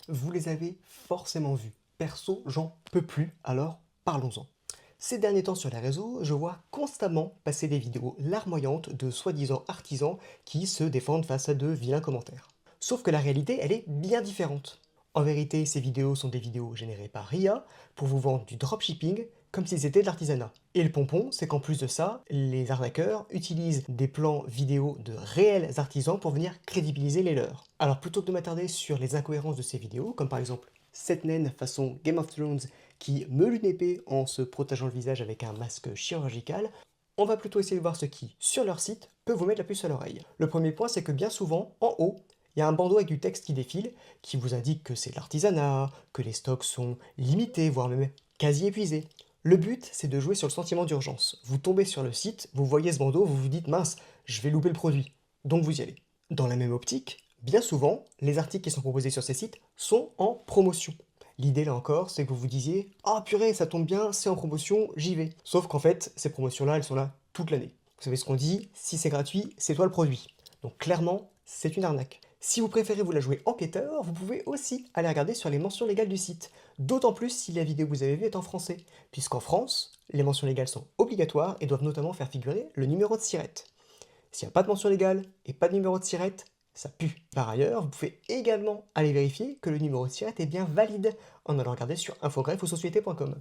Vous les avez forcément vus. Perso, j'en peux plus, alors parlons-en. Ces derniers temps sur les réseaux, je vois constamment passer des vidéos larmoyantes de soi-disant artisans qui se défendent face à de vilains commentaires. Sauf que la réalité, elle est bien différente. En vérité, ces vidéos sont des vidéos générées par IA pour vous vendre du dropshipping comme si c'était de l'artisanat. Et le pompon, c'est qu'en plus de ça, les arnaqueurs utilisent des plans vidéo de réels artisans pour venir crédibiliser les leurs. Alors plutôt que de m'attarder sur les incohérences de ces vidéos, comme par exemple cette naine façon Game of Thrones qui meule une épée en se protégeant le visage avec un masque chirurgical, on va plutôt essayer de voir ce qui, sur leur site, peut vous mettre la puce à l'oreille. Le premier point, c'est que bien souvent, en haut, il y a un bandeau avec du texte qui défile, qui vous indique que c'est de l'artisanat, que les stocks sont limités, voire même quasi épuisés. Le but, c'est de jouer sur le sentiment d'urgence. Vous tombez sur le site, vous voyez ce bandeau, vous vous dites mince, je vais louper le produit. Donc vous y allez. Dans la même optique, bien souvent, les articles qui sont proposés sur ces sites sont en promotion. L'idée là encore, c'est que vous vous disiez ah purée, ça tombe bien, c'est en promotion, j'y vais. Sauf qu'en fait, ces promotions-là, elles sont là toute l'année. Vous savez ce qu'on dit, si c'est gratuit, c'est toi le produit. Donc clairement, c'est une arnaque. Si vous préférez vous la jouer enquêteur, vous pouvez aussi aller regarder sur les mentions légales du site. D'autant plus si la vidéo que vous avez vue est en français, puisqu'en France, les mentions légales sont obligatoires et doivent notamment faire figurer le numéro de SIRET. S'il n'y a pas de mention légale et pas de numéro de SIRET, ça pue. Par ailleurs, vous pouvez également aller vérifier que le numéro de SIRET est bien valide en allant regarder sur infogreffe ou société.com.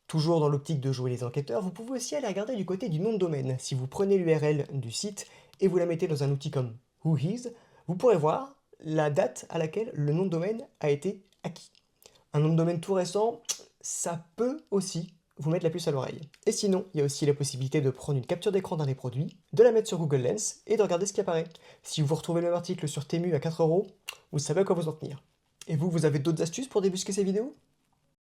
Toujours dans l'optique de jouer les enquêteurs, vous pouvez aussi aller regarder du côté du nom de domaine. Si vous prenez l'URL du site et vous la mettez dans un outil comme Whois, vous pourrez voir la date à laquelle le nom de domaine a été acquis. Un nom de domaine tout récent, ça peut aussi vous mettre la puce à l'oreille. Et sinon, il y a aussi la possibilité de prendre une capture d'écran d'un des produits, de la mettre sur Google Lens et de regarder ce qui apparaît. Si vous retrouvez le même article sur Temu à 4 euros, vous savez à quoi vous en tenir. Et vous avez d'autres astuces pour débusquer ces vidéos ?